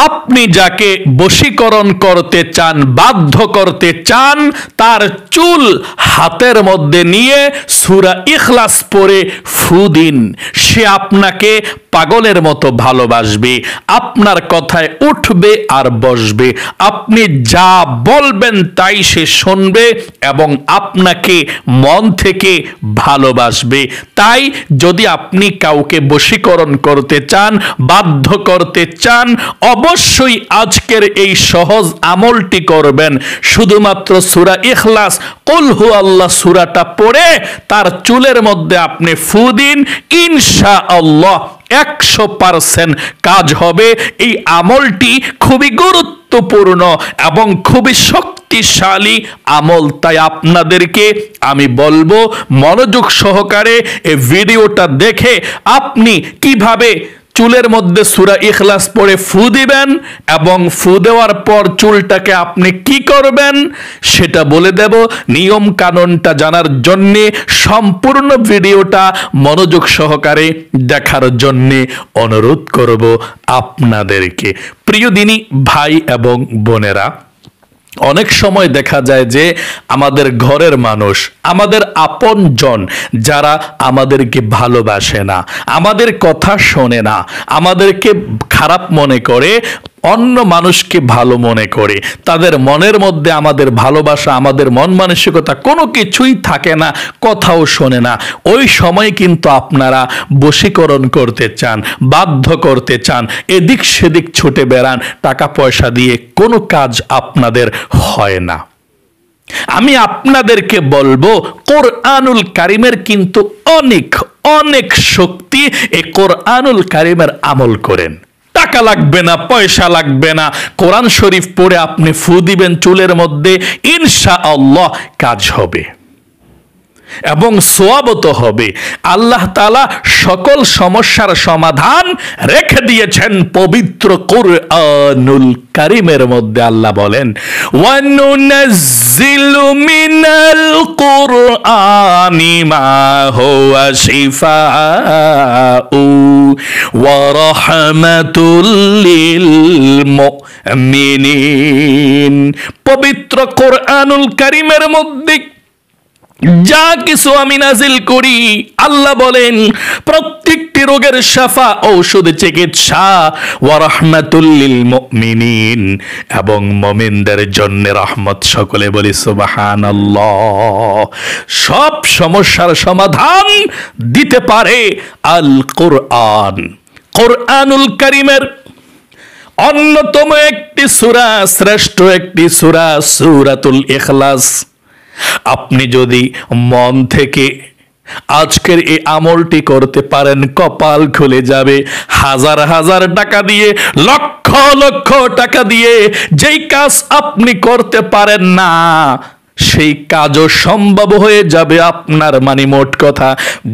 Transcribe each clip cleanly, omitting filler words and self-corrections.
আপনি যাকে বশীকরণ করতে চান, বাধ্য করতে চান, তার চুল হাতের মধ্যে নিয়ে সূরা ইখলাস পড়ে ফু দিন। সে আপনাকে পাগলের মতো ভালোবাসবে, আপনার কথায় উঠবে আর বসবে, আপনি যা বলবেন তাই সে শুনবে এবং আপনাকে মন থেকে ভালোবাসবে। তাই যদি আপনি কাউকে বশীকরণ করতে চান, বাধ্য করতে চান, অবশ্যই আজকের এই সহজ আমলটি করবেন। শুধুমাত্র সূরা ইখলাস কুল হুয়াল্লাহ সূরাটা পড়ে তার চুলের মধ্যে আপনি ফু দিন, ইনশাআল্লাহ 100% কাজ হবে। এই আমলটি খুবই গুরুত্বপূর্ণ এবং খুবই শক্তিশালী আমল। তাই আপনাদেরকে আমি বলবো মনোযোগ সহকারে এই ভিডিওটা দেখে আপনি কিভাবে চুলের মধ্যে সূরা ইখলাস পড়ে ফু দিবেন এবং ফু দেওয়ার পর চুলটাকে আপনি কি করবেন সেটা বলে দেব। নিয়ম কানুনটা জানার জন্যে সম্পূর্ণ ভিডিওটা মনোযোগ সহকারে দেখার জন্যে অনুরোধ করব আপনাদেরকে। প্রিয় দিনী ভাই এবং বোনেরা, অনেক সময় দেখা যায় যে আমাদের ঘরের মানুষ, আমাদের আপনজন যারা আমাদেরকে ভালোবাসে না, আমাদের কথা শোনে না, আমাদেরকে খারাপ মনে করে, অন্য মানুষকে ভালো মনে করে, তাদের মনের মধ্যে আমাদের ভালোবাসা, আমাদের মন মানসিকতা কোনো কিছুই থাকে না, কথাও শোনে না। ওই সময় কিন্তু আপনারা বশীকরণ করতে চান, বাধ্য করতে চান, এদিক সেদিক ছুটে বেড়ান, টাকা পয়সা দিয়ে কোনো কাজ আপনাদের হয় না। আমি আপনাদেরকে বলবো কোরআনুল কারিমের কিন্তু অনেক অনেক শক্তি। এই কোরআনুল কারিমের আমল করেন, টাকা লাগবে না, পয়সা লাগবে না, কোরআন শরীফ পড়ে আপনি ফু দিবেন চুলের মধ্যে, ইনশাআল্লাহ কাজ হবে এবং সওয়াবত হবে। আল্লাহ তাআলা সকল সমস্যার সমাধান রেখে দিয়েছেন পবিত্র কোরআনুল কারীমের মধ্যে। আল্লাহ বলেন, ওয়া নুনাজ্জিলু মিনাল কুরআনি মা হুয়া শিফাউ ওয়া রাহমাতুল লিল মুমিনিন। পবিত্র কোরআনুল কারীমের মধ্যে যা কিছু আমি নাজিল করি, আল্লাহ বলেন প্রত্যেকটি রোগের শাফা, ঔষধ, চিকিৎসা, ওয়া রাহমাতুল লিল মুমিনিন, এবং মুমিনদের জন্য রহমত। সকলে বলি সুবহানাল্লাহ। সব সমস্যার সমাধান দিতে পারে আল কোরআন। কোরআনুল কারীমের অন্যতম একটি সূরা, শ্রেষ্ঠ একটি সূরা সূরাতুল ইখলাস। আপনি যদি মন থেকে আজকের এই আমলটি করতে পারেন, কপাল খুলে যাবে। হাজার হাজার টাকা দিয়ে, লক্ষ লক্ষ টাকা দিয়ে যেই কাজ আপনি করতে পারেন না, সেই কাজও সম্ভব হয়ে যাবে আপনার। মানে মোট কথা,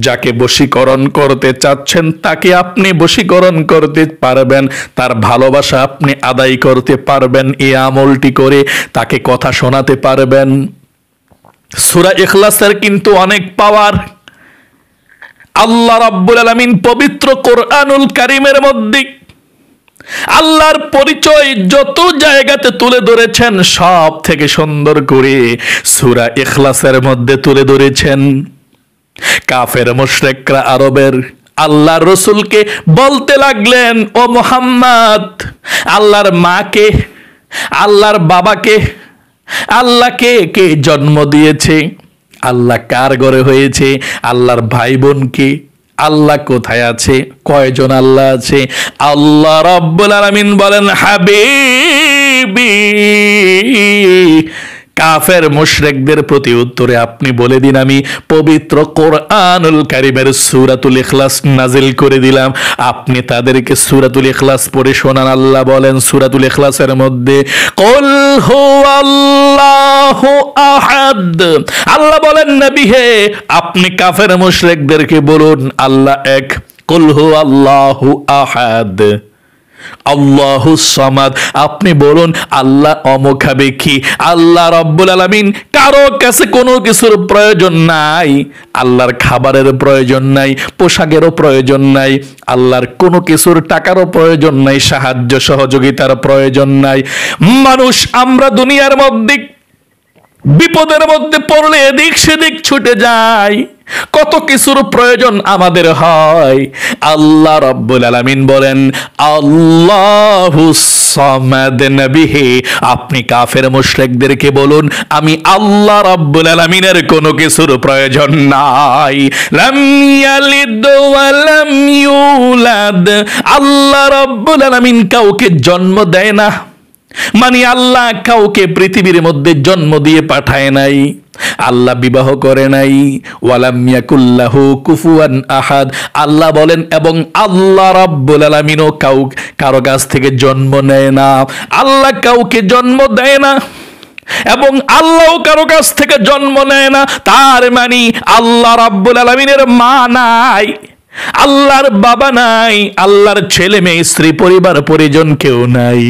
যাকে বশীকরণ করতে চাচ্ছেন তাকে আপনি বশীকরণ করতে পারবেন, তার ভালোবাসা আপনি আদায় করতে পারবেন এই আমলটি করে, তাকে কথা শোনাতে পারবেন। সূরা ইখলাসের কিন্তু অনেক পাওয়ার। আল্লাহ রাব্বুল আলামিন পবিত্র কোরআনুল কারীমের মধ্যে আল্লাহর পরিচয় যত জায়গাতে তুলে ধরেছেন, সব থেকে সুন্দর করে সূরা ইখলাসের মধ্যে তুলে ধরেছেন। কাফের মুশরিকরা আরবের আল্লাহর রাসূলকে বলতে লাগলেন, ও মুহাম্মদ, আল্লাহর মাকে, আল্লাহর বাবাকে, আল্লাহকে কে জন্ম দিয়েছে? আল্লাহ কার ঘরে হয়েছে? আল্লাহর ভাই বোনকে? আল্লাহ কোথায় আছে? কয়জন আল্লাহ আছে? আল্লাহ রাব্বুল আলামিন বলেন, হাবিবি, কাফের মুশরিকদের প্রতি উত্তরে আপনি বলে দিন, আমি পবিত্র কোরআনুল কারীমের সূরাতুল ইখলাস নাজিল করে দিলাম, আপনি তাদেরকে সূরাতুল ইখলাস পড়ে শোনান। আল্লাহ বলেন সূরাতুল ইখলাসের মধ্যে, কুল হুয়াল্লাহু আহাদ। আল্লাহ বলেন, নবী হে, আপনি কাফের মুশরিকদেরকে বলুন আল্লাহ এক, কুল হুয়াল্লাহু আহাদ। আল্লাহুস সামাদ, আপনি বলুন আল্লাহ অমুখাপেক্ষী, আল্লাহ রাব্বুল আলামিন কারো কাছে কোনো কিছুর প্রয়োজন নাই। আল্লাহর খাবারের প্রয়োজন নাই, পোশাকেরও প্রয়োজন নাই, আল্লাহর কোনো কিছুর টাকারও প্রয়োজন নাই, সাহায্য সহযোগিতার প্রয়োজন নাই। মানুষ আমরা দুনিয়ার মধ্যে বিপদের মধ্যে পড়লে এদিক সেদিক ছুটে যায়, কত কিছুর প্রয়োজন আমাদের হয়। আল্লাহ রাব্বুল আলামিন বলেন আল্লাহুস সামাদ, নবী হে আপনি কাফের মুশরিকদেরকে বলুন আমি আল্লাহ রাব্বুল আলামিনের কোনো কিছুর প্রয়োজন নাই। লাম ইয়ালিদ ওয়া লাম ইউলাদ, আল্লাহ রাব্বুল আলামিন কাউকে জন্ম দেয় না, মানে আল্লাহ কাউকে পৃথিবীর মধ্যে জন্ম দিয়ে পাঠায় নাই, আল্লাহ বিবাহ করে নাই। ওয়ালাম ইয়াকুল্লাহু কুফুয়ান আহাদ, আল্লাহ বলেন এবং আল্লাহ রাব্বুল আলামিনও কারো কাছ থেকে জন্ম নেয় না, আল্লাহ কাউকে জন্ম দেয় না এবং আল্লাহও কারো কাছ থেকে জন্ম নেয় না। তার মানে আল্লাহ রাব্বুল আলামিনের মা নাই, আল্লাহর বাবা নাই, আল্লাহর ছেলে মেয়ে স্ত্রী পরিবার পরিজন কেউ নাই।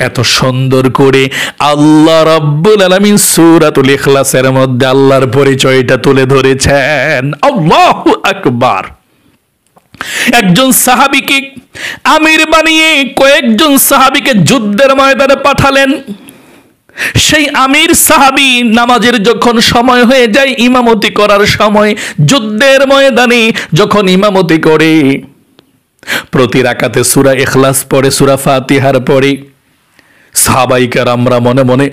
এত সুন্দর করে আল্লাহ রাব্বুল আলামিন সূরাতুল ইখলাসের মধ্যে আল্লাহর পরিচয়টা তুলে ধরেছেন। আল্লাহু আকবার। একজন সাহাবীকে আমির বানিয়ে কয়েকজন সাহাবীকে যুদ্ধের ময়দানে পাঠালেন। সেই আমির সাহাবী নামাজের যখন সময় হয়ে যায়, ইমামতি করার সময়, যুদ্ধের ময়দানে যখন ইমামতি করে প্রতি রাকাতে সূরা ইখলাস পড়ে, সূরা ফাতিহার পড়ে। সাহাবায়ে কেরামরা মনে মনে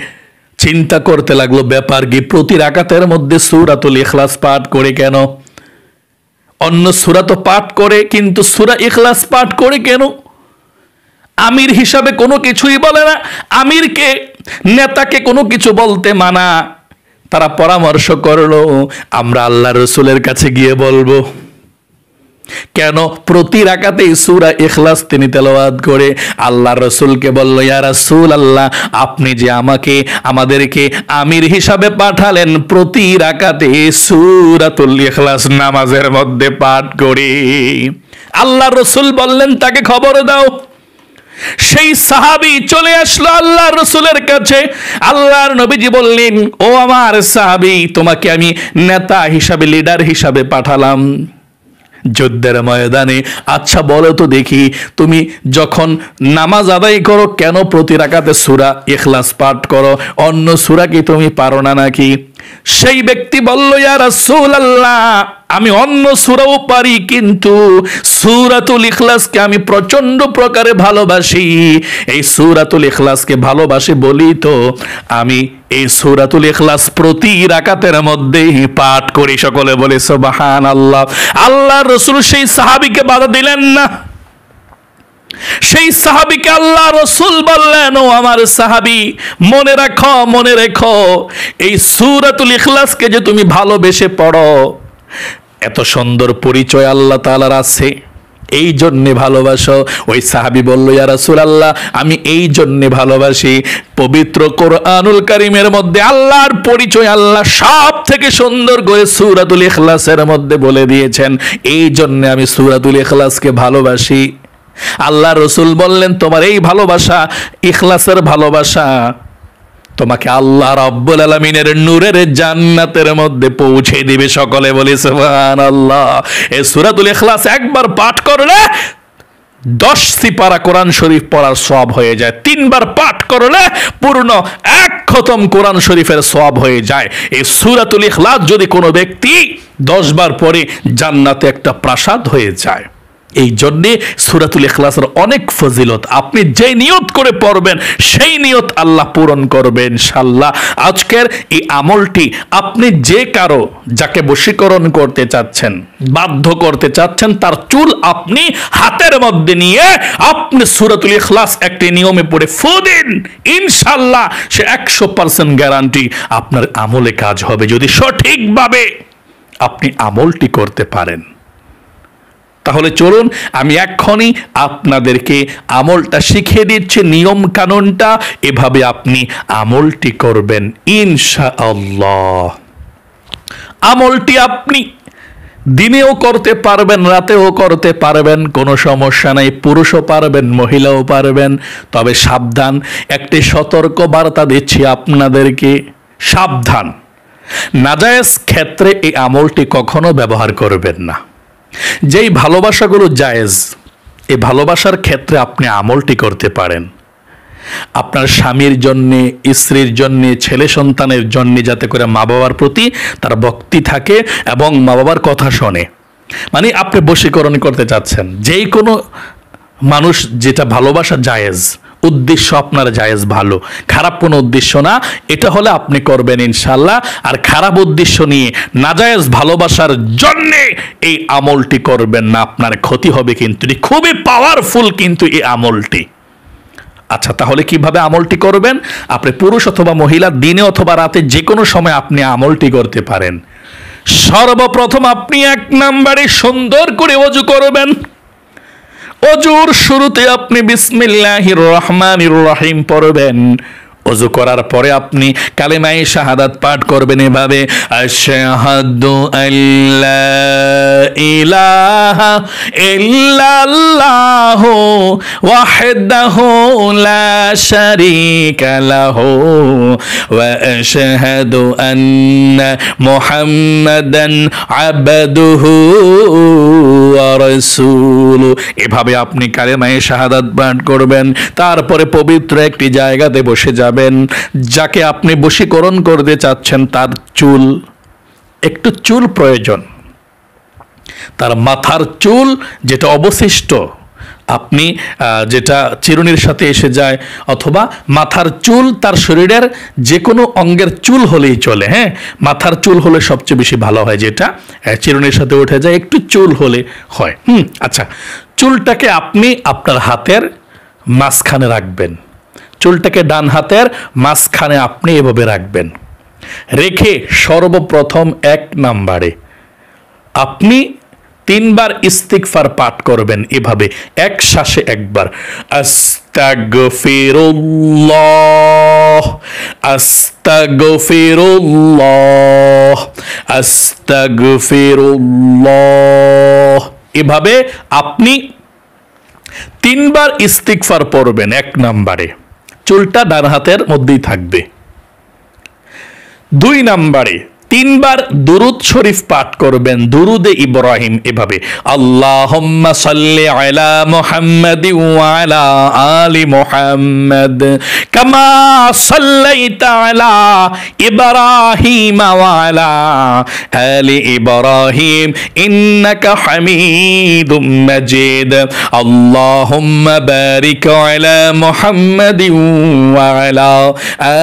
চিন্তা করতে লাগলো ব্যাপার কি, প্রতি রাকাতের মধ্যে সূরাতুল ইখলাস পাঠ করে কেন? অন্য সূরা তো পাঠ করে, কিন্তু সূরা ইখলাস পাঠ করে কেন? আমির হিসাবে কোনো কিছুই বলে না, আমিরকে নেতাকে কোনো কিছু বলতে মানা। তারা পরামর্শ করলো আমরা আল্লাহ রাসূলের কাছে গিয়ে বলবো। কেন? প্রতি রাকাতেই সূরা ইখলাস তিনি তেলাওয়াত করে আল্লাহ রাসূলকে বলল, ইয়া রাসূলুল্লাহ আপনি যে আমাদেরকে আমির হিসাবে পাঠালেন, প্রতি রাকাতে সূরাতুল ইখলাস নামাজের মধ্যে পাঠ করে। আল্লাহ রাসূল বললেন তাকে খবর দাও। সেই সাহাবী চলে আসলো আল্লাহ রাসূলের কাছে। আল্লাহর নবীজি বললেন, ও আমার সাহাবী, তোমাকে আমি নেতা হিসাবে, লিডার হিসাবে পাঠালাম যুদ্ধের ময়দানে। আচ্ছা বলো তো দেখি, তুমি যখন নামাজ আদায় করো কেন প্রতি রাকাতে সূরা ইখলাস পাঠ করো? অন্য সূরা কি তুমি পারো না নাকি? সেই ব্যক্তি বলল, ইয়া রাসূলুল্লাহ আমি অন্য সূরাও পারি, কিন্তু সূরাতুল ইখলাসকে আমি প্রচন্ড প্রকারে ভালোবাসি। এই সূরাতুল ইখলাসকে ভালোবাসি বলি তো আমি এই সূরাতুল ইখলাস প্রতি রাকাতের মধ্যে পাঠ করি। সকলে বলে সুবহানাল্লাহ। আল্লাহর রাসূল সেই সাহাবীকে বাধা দিলেন না। সেই সাহাবীকে আল্লাহ রাসূল বললেন, ও আমার সাহাবী, মনে রাখো, মনে রেখো, এই সূরাতুল ইখলাসকে যে তুমি ভালোবেসে পড়ো, এত সুন্দর পরিচয় আল্লাহ তাআলার আছে, এই জন্যে ভালোবাসো। ওই সাহাবী বলল, ইয়া রাসূলুল্লাহ আমি এই জন্যে ভালোবাসি, পবিত্র কোরআনুল কারীমের মধ্যে আল্লাহর পরিচয় আল্লাহ সব থেকে সুন্দর করে সূরাতুল ইখলাসের মধ্যে বলে দিয়েছেন, এই জন্যে আমি সূরাতুল ইখলাসকে ভালোবাসি। আল্লাহ রাসূল বললেন, তোমার এই ভালোবাসা, ইখলাসের ভালোবাসা, তোমাকে আল্লাহ রাব্বুল আলামিনের নূরের জান্নাতের মধ্যে পৌঁছে দিবে। সকলে বলি সুবহানাল্লাহ। এই সূরাতুল ইখলাস একবার পাঠ করলে 10 সিপারা কোরআন শরীফ পড়ার সওয়াব হয়ে যায়। 3 বার পাঠ করলে পূর্ণ 1 খতম কোরআন শরীফের সওয়াব হয়ে যায়। এই সূরাতুল ইখলাস যদি কোনো ব্যক্তি 10 বার পড়ে, জান্নাতে একটা প্রাসাদ হয়ে যায়। এই জন্যে সূরাতুল ইখলাসের অনেক ফজিলত। আপনি যে নিয়ত করে পড়বেন সেই নিয়ত আল্লাহ পূরণ করবেন ইনশাআল্লাহ। আজকের এই আমলটি আপনি যে কারো যাকে বশীকরণ করতে চাচ্ছেন, বাধ্য করতে চাচ্ছেন, তার চুল আপনি হাতের মধ্যে নিয়ে আপনি সূরাতুল ইখলাস একটি নিয়মে পড়ে ফু দিন, ইনশাআল্লাহ সে 100% গ্যারান্টি আপনার আমলে কাজ হবে, যদি সঠিকভাবে আপনি আমলটি করতে পারেন। তাহলে চলুন আমি এক্ষুনি আপনাদেরকে আমলটা শিখিয়ে দিচ্ছি, নিয়ম কানুনটা, এভাবে আপনি আমলটি করবেন ইনশাআল্লাহ। আমলটি আপনি দিনেও করতে পারবেন, রাতেও করতে পারবেন, কোনো সমস্যা নাই। পুরুষও পারবেন, মহিলাও পারবেন। তবে সাবধান, একটি সতর্ক বার্তা দিচ্ছি আপনাদেরকে, সাবধান, নাজায়েজ ক্ষেত্রে এই আমলটি কখনো ব্যবহার করবেন না। যেই ভালোবাসাগুলো জায়েজ, এই ভালোবাসার ক্ষেত্রে আপনি আমলটি করতে পারেন। আপনার স্বামীর জন্যে, স্ত্রীর জন্যে, ছেলে সন্তানের জন্যে, যাতে করে মা বাবার প্রতি তার ভক্তি থাকে এবং মা বাবার কথা শোনে। মানে আপনি বশীকরণ করতে চাচ্ছেন, যেই কোনো মানুষ, যেটা ভালোবাসা জায়েজ, উদ্দেশ্য আপনার জায়েজ, ভালো, খারাপ কোনো উদ্দেশ্য না, এটা হলে আপনি করবেন ইনশাল্লাহ। আর খারাপ উদ্দেশ্য নিয়ে নাজায়েজ ভালোবাসার জন্যে এই আমলটি করবেন না, আপনার ক্ষতি হবে। কিন্তু খুবই পাওয়ারফুল কিন্তু এই আমলটি। আচ্ছা, তাহলে কিভাবে আমলটি করবেন? আপনি পুরুষ অথবা মহিলা, দিনে অথবা রাতে যে কোনো সময় আপনি আমলটি করতে পারেন। সর্বপ্রথম আপনি 1 নম্বরে সুন্দর করে ওযু করবেন। ওযুর শুরুতে আপনি বিসমিল্লাহির রহমানির রহিম পড়বেন। ওযু করার পরে আপনি কালেমায়ে শাহাদাত পাঠ করবেন এভাবে, আশহাদু আল্লা ইলাহা ইল্লাল্লাহু ওয়াহদাহু লা শারীকা লাহু ওয়া আশহাদু আন্না মুহাম্মাদান আবদুহু ওয়া রাসূলুহু। এভাবে আপনি কালেমায়ে শাহাদাত পাঠ করবেন। তারপরে পবিত্র একটি জায়গাতে বসে যাবেন। যাকে আপনি বশীকরণ করতে চাচ্ছেন, তার চুল, একটু চুল প্রয়োজন, তার মাথার চুল যেটা অবশিষ্ট, আপনি যেটা চিরুনির সাথে এসে যায়, অথবা মাথার চুল, তার শরীরের যে কোনো অঙ্গের চুল হলেই চলে। হ্যাঁ, মাথার চুল হলে সবচেয়ে বেশি ভালো হয়, যেটা চিরুনির সাথে উঠে যায়, একটু চুল হলে হয়। আচ্ছা, চুলটাকে আপনি আপনার হাতের মাঝখানে রাখবেন। চুলটাকে ডান হাতের মাঝখানে আপনি এভাবে রাখবেন। রেখে সর্বপ্রথম 1 নম্বরে আপনি 3 বার ইস্তিগফার পাঠ করবেন এভাবে, এক শ্বাসে একবার, আস্তাগফিরুল্লাহ আস্তাগফিরুল্লাহ আস্তাগফিরুল্লাহ। এভাবে আপনি 3 বার ইস্তিগফার পড়বেন 1 নম্বরে। চুলটা ডান হাতের মধ্যেই থাকবে। 2 নম্বরে 3 বার দুরুদ শরীফ পাঠ করবেন, দুরুদে ইব্রাহিম এভাবে, আল্লাহুম্মা সাল্লি আলা মুহাম্মাদি ওয়া আলা আলি মুহাম্মাদ কামা সাল্লাইতা আলা ইব্রাহিম ওয়া আলা আলি ইব্রাহিম ইন্নাকা হামিদুম মাজিদ। আল্লাহুম্মা বারিক আলা মুহাম্মাদি ওয়া আলা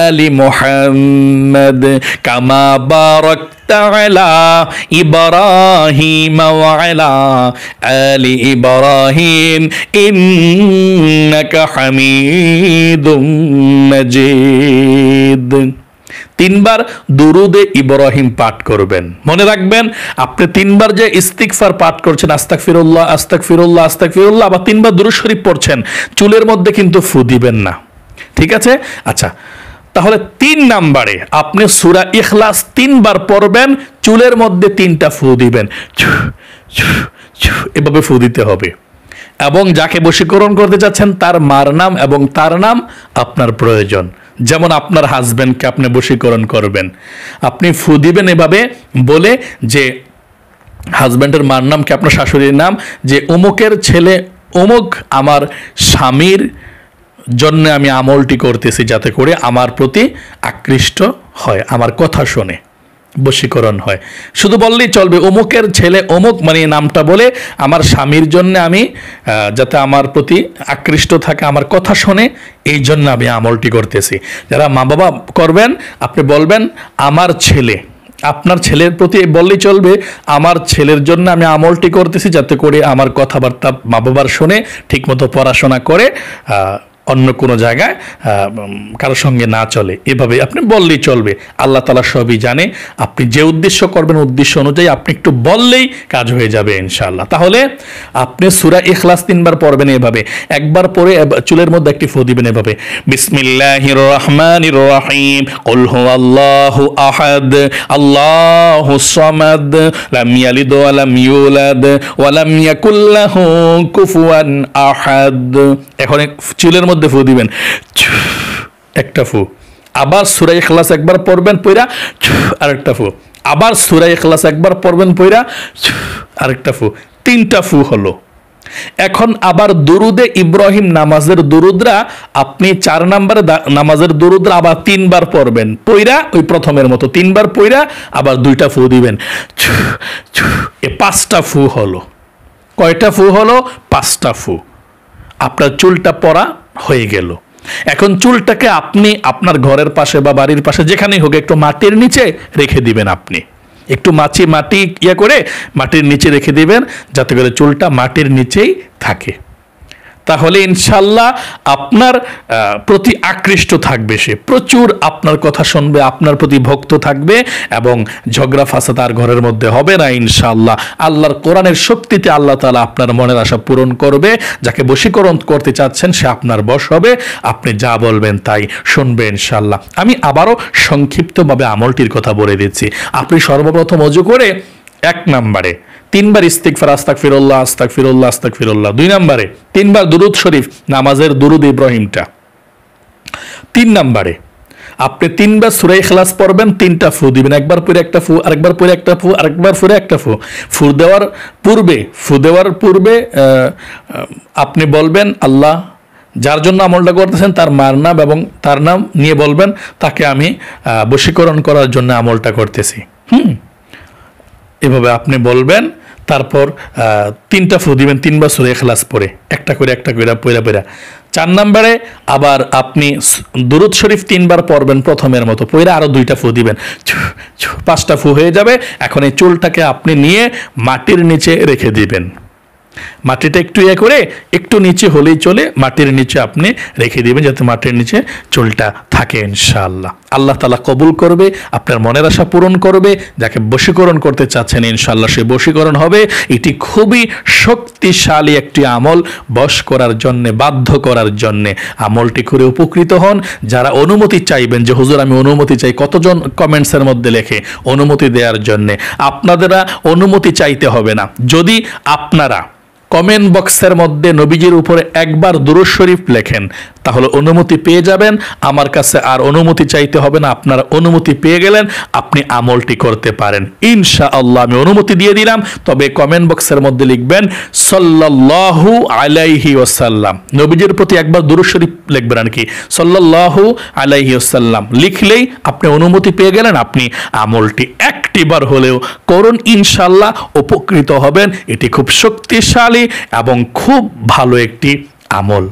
আলি মুহাম্মাদ কামা باركت على إبراهيم وعلى آل إبراهيم إنك حميد مجيد। 3 বার দুরুদে ইব্রাহিম পাঠ করবেন। মনে রাখবেন, আপনি 3 বার যে ইস্তিগফার পাঠ করছেন, আস্তাগফিরুল্লাহ আস্তাগফিরুল্লাহ আস্তাগফিরুল্লাহ, আবার 3 বার দুরুদ শরীফ পড়ছেন, চুলের মধ্যে কিন্তু ফু দিবেন না, ঠিক আছে? আচ্ছা, তাহলে 3 নম্বরে আপনি সূরা ইখলাস 3 বার পড়বেন, চুলের মধ্যে 3টা ফু দিবেন, এভাবে ফু দিতে হবে। এবং যাকে বশীকরণ করতে যাচ্ছেন তার মার নাম এবং তার নাম আপনার প্রয়োজন। যেমন আপনার হাজবেন্ডকে আপনি বশীকরণ করবেন, আপনি ফু দিবেন এভাবে বলে যে হাজবেন্ডের মার নাম কি আপনার শাশুড়ির নাম, যে অমুকের ছেলে অমুক আমার স্বামীর জন্য আমি আমলটি করতেছি, যাতে করে আমার প্রতি আকৃষ্ট হয়, আমার কথা শোনে, বশীকরণ হয়। শুধু বললেই চলবে, অমুকের ছেলে অমুক, মানে নামটা বলে আমার স্বামীর জন্য আমি যাতে আমার প্রতি আকৃষ্ট থাকে, আমার কথা শোনে, এই জন্য আমি আমলটি করতেছি। যারা মা বাবা করবেন, আপনি বলবেন আমার ছেলে, আপনার ছেলের প্রতি বললেই চলবে, আমার ছেলের জন্য আমি আমলটি করতেছি, যাতে করে আমার কথাবার্তা মা বাবার শুনে ঠিকমতো পড়াশোনা করে অন্য কোনো জায়গায় কারোর সঙ্গে না চলে, এভাবে আপনি বললেই চলবে। আল্লাহ তাআলা সবই জানে, আপনি যে উদ্দেশ্য করবেন উদ্দেশ্য অনুযায়ী আপনি একটু বললেই কাজ হয়ে যাবে ইনশাআল্লাহ। তাহলে আপনি সূরা ইখলাস 3 বার পড়বেন এভাবে, একবার পড়ে চুলের মধ্যে একটি ফু দিবেন এভাবে, বিসমিল্লাহির রহমানির রহিম, কুল হুয়াল্লাহু আহাদ আল্লাহুস সামাদ লাম ইয়ালিদ ওয়া লাম ইউলাদ ওয়া লাম ইয়াকুল লাহু কুফুয়ান আহাদ। এখন চুলের মধ্যে ফু দিবেন, একটা ফু, আবার সূরা ইখলাস একবার পড়বেন পয়রা, আরেকটা ফু, আবার সূরা ইখলাস একবার পড়বেন পয়রা, আরেকটা ফু, 3টা ফু হলো। এখন আবার দুরুদে ইব্রাহিম নামাজের দুরুদরা আপনি 4 নম্বরে নামাজের দুরুদরা আবার 3 বার পড়বেন পয়রা, ওই প্রথমের মতো 3 বার পয়রা আবার 2টা ফু দিবেন, এ 5টা ফু হলো। কয়টা ফু হলো? 5টা ফু। আপনার চুলটা পড়া হয়ে গেল। এখন চুলটাকে আপনি আপনার ঘরের পাশে বা বাড়ির পাশে যেখানেই হোক একটু মাটির নিচে রেখে দিবেন, আপনি একটু মাটি করে মাটির নিচে রেখে দিবেন, যাতে করে চুলটা মাটির নিচেই থাকে। তাহলে ইনশাল্লাহ আপনার প্রতি আকৃষ্ট থাকবে, সে প্রচুর আপনার কথা শুনবে, আপনার প্রতি ভক্ত থাকবে এবং ঝগড়া ফাসাদ আর ঘরের মধ্যে হবে না ইনশাল্লাহ। আল্লাহর কোরআনের শক্তিতে আল্লাহ তাআলা আপনার মনের আশা পূরণ করবে। যাকে বশীকরণ করতে চাচ্ছেন সে আপনার বশ হবে, আপনি যা বলবেন তাই শুনবে ইনশাল্লাহ। আমি আবারও সংক্ষিপ্তভাবে আমলটির কথা বলে দিচ্ছি। আপনি সর্বপ্রথম ওযু করে 1 নম্বরে 3 বার ইস্তিগফার, আস্তাগফিরুল্লাহ আস্তাগফিরুল্লাহ আস্তাগফিরুল্লাহ। 2 নম্বরে 3 বার দুরুদ শরীফ, নামাজের দুরুদ ইব্রাহিমটা। 3 নম্বরে আপনি 3 বার সূরা ইখলাস পড়বেন, 3টা ফু দিবেন, একবার পরে একটা ফু, আরেকবার পরে একটা ফু, আরেকবার পরে একটা ফু। ফু দেওয়ার পূর্বে আপনি বলবেন, আল্লাহ যার জন্য আমলটা করতেছেন তার মার নাম এবং তার নাম নিয়ে বলবেন, তাকে আমি বশীকরণ করার জন্য আমলটা করতেছি। এভাবে আপনি বলবেন। তারপর 3টা ফু দিবেন, 3 বার সূরা ইখলাস পড়ে, একটা করে পয়রা। 4 নম্বরে আবার আপনি দুরুদ শরীফ 3 বার পড়বেন প্রথমের মতো পয়রা, আরো 2টা ফু দিবেন, 5টা ফু হয়ে যাবে। এখন এই চুলটাকে আপনি নিয়ে মাটির নিচে রেখে দিবেন। মাটিটা একটু করে একটু নিচে হলেই চলে, মাটির নিচে আপনি রেখে দিবেন যাতে মাটির নিচে চুলটা থাকে ইনশাআল্লাহ। আল্লাহ তাআলা কবুল করবে, আপনার মনের আশা পূরণ করবে। যাকে বশীকরণ করতে চাচ্ছেন ইনশাআল্লাহ সে বশীকরণ হবে। এটি খুবই শক্তিশালী একটি আমল, বশ করার জন্য, বাধ্য করার জন্য। আমলটি করে উপকৃত হন। যারা অনুমতি চাইবেন যে হুজুর আমি অনুমতি চাই, কতজন কমেন্টসের মধ্যে লেখে অনুমতি দেওয়ার জন্য। আপনাদেরা অনুমতি চাইতে হবে না। যদি আপনারা কমেন্ট বক্সের মধ্যে নবীজির উপরে একবার দুরূদ শরীফ লেখেন তাহলে অনুমতি পেয়ে যাবেন। আমার কাছে আর অনুমতি চাইতে হবে না। আপনারা অনুমতি পেয়ে গেলেন, আপনি আমলটি করতে পারেন ইনশাআল্লাহ। আমি অনুমতি দিয়ে দিলাম। তবে কমেন্ট বক্সের মধ্যে লিখবেন সাল্লাল্লাহু আলাইহি ওয়াসাল্লাম। নবীজির প্রতি একবার দুরূদ শরীফ লিখবেন, আর কি সাল্লাল্লাহু আলাইহি ওয়াসাল্লাম লিখলেই আপনি অনুমতি পেয়ে গেলেন। আপনি আমলটি একটিবার হলেও করুন, ইনশাআল্লাহ উপকৃত হবেন। এটি খুব শক্তিশালী এবং খুব ভালো একটি আমল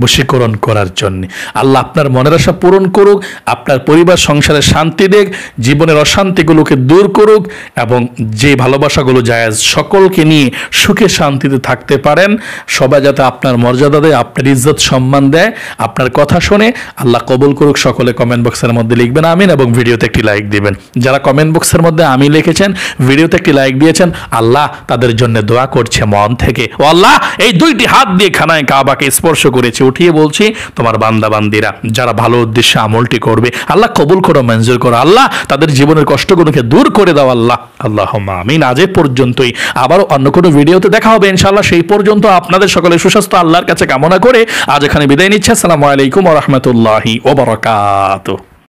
বশীকরণ করার জন্য। আল্লাহ আপনার মনের আশা পূরণ করুক, আপনার পরিবার সংসারে শান্তি দেখ, জীবনের অশান্তিগুলোকে দূর করুক এবং যে ভালোবাসাগুলো জায়েজ সকলকে নিয়ে সুখে শান্তিতে থাকতে পারেন। সবাই যাতে আপনার মর্যাদা দেয়, আপনার ইজ্জত সম্মান দেয়, আপনার কথা শুনে। আল্লাহ কবুল করুক। সকলে কমেন্ট বক্সের মধ্যে লিখবেন আমিন এবং ভিডিওতে একটি লাইক দিবেন। যারা কমেন্ট বক্সের মধ্যে আমি লিখেছেন, ভিডিওতে একটি লাইক দিয়েছেন, আল্লাহ তাদের জন্য দোয়া করছে মন থেকে। ও আল্লাহ, এই 2টি হাত দিয়ে খানায় কাবাকে স্পর্শ করেছে, উঠিয়ে বলছি তোমার বান্দা বান্দিরা যারা ভালো উদ্দেশ্যে আমলটি করবে আল্লাহ কবুল করো, মঞ্জুর করো। আল্লাহ তাদের জীবনের কষ্টগুলোকে দূর করে দাও আল্লাহ। আল্লাহুম্মা আমিন। আজ এই পর্যন্তই, আবারও অন্য কোনো ভিডিওতে দেখা হবে ইনশাআল্লাহ। সেই পর্যন্ত আপনাদের সকলের সুস্বাস্থ্য আল্লাহর কাছে কামনা করে আজ এখানে বিদায় নিচ্ছি। আসসালামু আলাইকুম ওয়া রাহমাতুল্লাহি ওয়া বারাকাতুহু।